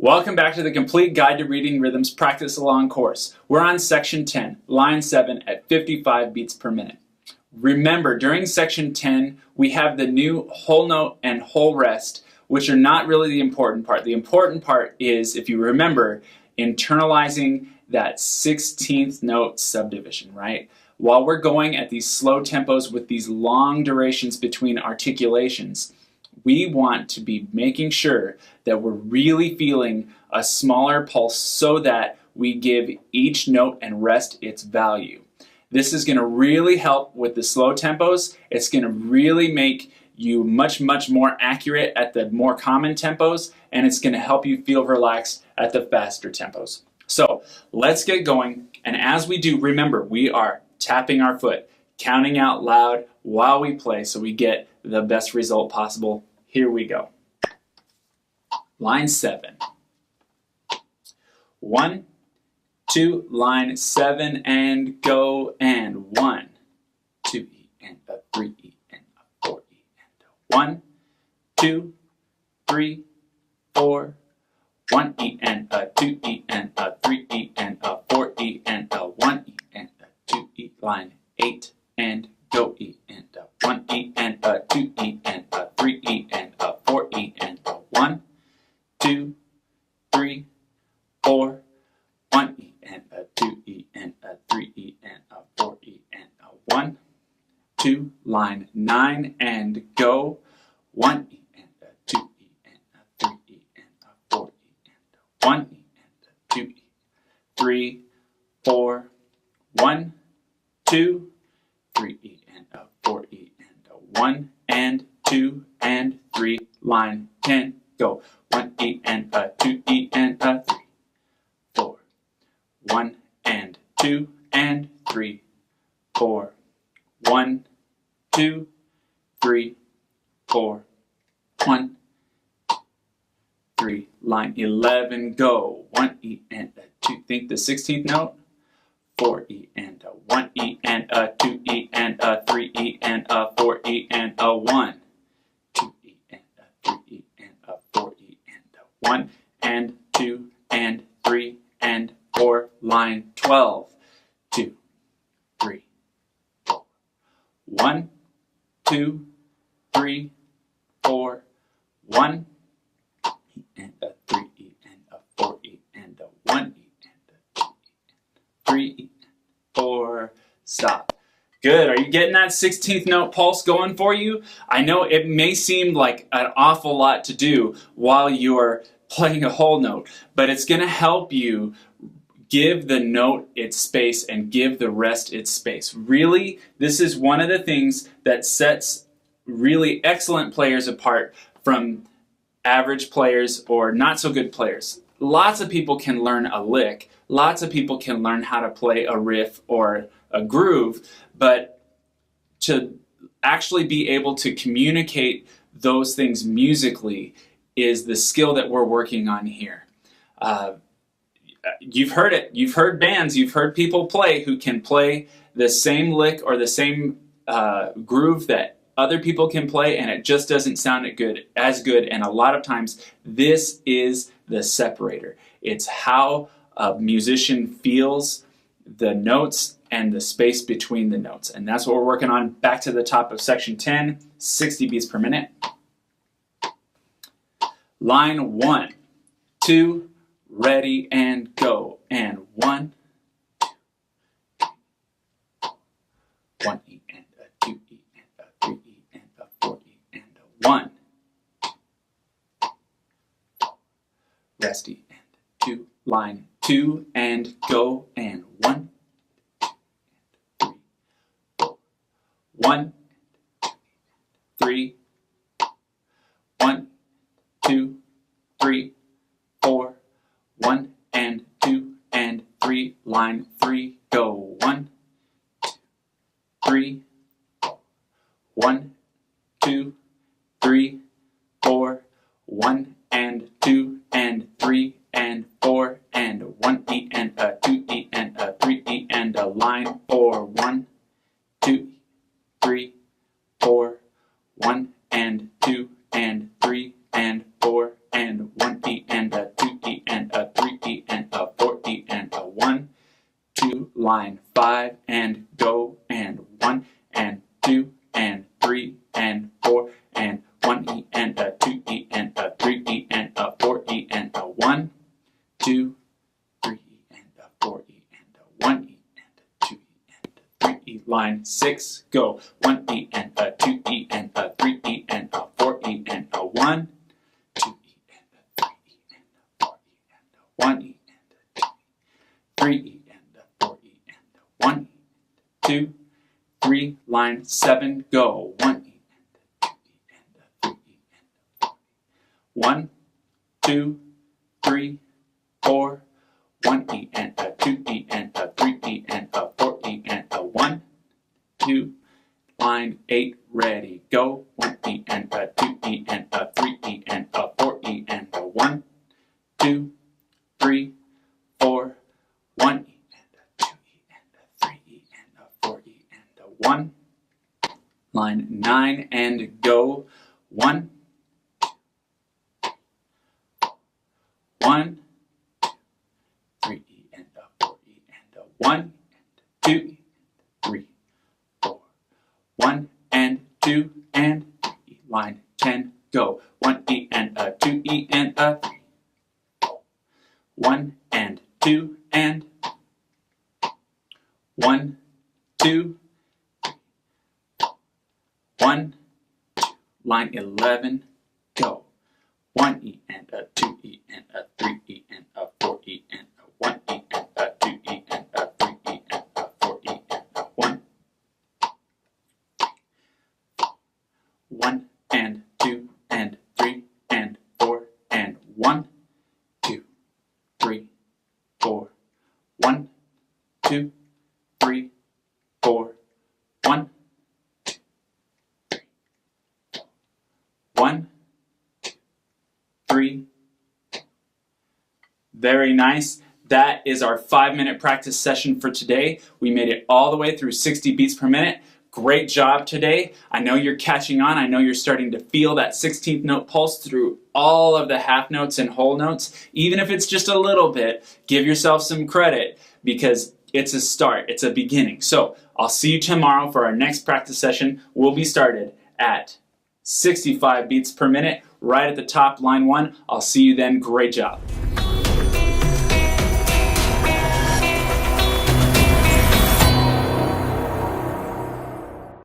Welcome back to the Complete Guide to Reading Rhythms Practice Along course. We're on section 10, line 7 at 55 beats per minute. Remember, during section 10, we have the new whole note and whole rest, which are not really the important part. The important part is, if you remember, internalizing that 16th note subdivision, right? While we're going at these slow tempos with these long durations between articulations, we want to be making sure that we're really feeling a smaller pulse so that we give each note and rest its value. This is going to really help with the slow tempos. It's going to really make you much more accurate at the more common tempos, and it's going to help you feel relaxed at the faster tempos. So let's get going, and as we do, remember, we are tapping our foot, counting out loud while we play so we get the best result possible. Here we go. Line 7. 1, 2, line 7 and go, and 1, 2, E and a 3 E and a 4 E and a 1, 2, 3, 4, 1 E and a 2 E and a 3 E and a 4 E and a 1 E and a 2 E, line 8 and go, E and a 1 E and a 2 E and a 3 E and a 4 E and a 1, 2, 3, 4, 1 E and a 2 E and a 3 E and a 4 E and a 1, 2, line 9 and go, 1 E and a 2 E and a 3 E and a 4 E and a 1 E and a 2 E, 3, 4, 1, 2, 3 E and a 4 E and a 1 and 2 and 3, line 10, go, 1 E and a 2 E and a 3, 4, 1 and 2 and 3, 4, 1, 2, 3, 4, 1, 3, line 11, go, 1 E and a 2, think the 16th note, 4 E and a 1 E and a 2 E and a 3 E and a 4 E and a 1, 2 E and a 3 E and a 4 E and a 1 and 2 and 3 and 4, line 12, 2, 3, 4, 1, 2, 3, 4, 1 E and a 3 E and a 4 E and a 1 E and a 2 E and 3 E, 4, stop. Good. Are you getting that 16th note pulse going for you? I know it may seem like an awful lot to do while you're playing a whole note, but it's going to help you give the note its space and give the rest its space. Really, this is one of the things that sets really excellent players apart from average players or not so good players. Lots of people can learn a lick. Lots of people can learn how to play a riff or a groove, but to actually be able to communicate those things musically is the skill that we're working on here. You've heard it. You've heard bands. You've heard people play who can play the same lick or the same groove that other people can play, and it just doesn't sound as good. And a lot of times, this is the separator. It's how a musician feels the notes and the space between the notes. And that's what we're working on. Back to the top of section 10, 60 beats per minute. Line 1, 2, ready and go. And 1, 2, 3, 1 E and a 2 E and a 3 E and a 4 E and a 1, 2, 4, rest E and 2, line 2 and go, and 1, 2 and 3, 4, 1, 2, 3, 1, 2, 3, 4, 1 and 2 and 3, line 3, go, 1, 2, 3, 4, 1, 2, 3, 4, 1 and 2 and 3 and 4 and 1 E and a 2 E and a 3 E and a line 4, 1, 2, 3, 4, 1 and 2 and 3 and 4 and 1 E and a 2 E 5 and go, and 1 and 2 and 3 and 4 and 1E and a 2E and a 3E and a 4E and a 1, 2, 3E and a 4E and a 1E and a 2E and a 3E. Line 6, go. 1E and a 2E and a 3E and a 4E and a 1, 2E and a 3E and a 4E and a 1E and a 2E, 3E and a 4E and a 1E, 2, 3. Line 7, go. 1E and a 2E and a 3E and a 4E. 1, 2, 3, 4. 1E and a 2E and a 3E and a 4E and a 1, 2. Line 8, ready, go. 1E and a 2E and a 3E and a 4E and a 1, 2, 3, 4. 1E and a 2E and a 3E and a 4E and a 1. Line 9 and go. 1, 1, 3E and a 4E and a 1, 2E, 3, 4. 1 and 2 and 3. Line 10, go. 1E and a 2E and a 3. 1 and 2 and 1, 2, 3. 1, 2. Line 11, go. 1E and a 2E and a 3E and a 4E and a 1E and a 2E and a 3E and a 4E and a 1. 1 and 2 and 3 and 4 and 1, 2, 3, 4. 1, 2, 3, 4. 1, 2, 3, 4. 1, 2, 3. Very nice. That is our 5-minute practice session for today. We made it all the way through 60 beats per minute. Great job today. I know you're catching on. I know you're starting to feel that 16th note pulse through all of the half notes and whole notes. Even if it's just a little bit, give yourself some credit because it's a start. It's a beginning. So I'll see you tomorrow for our next practice session. We'll be started at 65 beats per minute, right at the top, line 1. I'll see you then. Great job.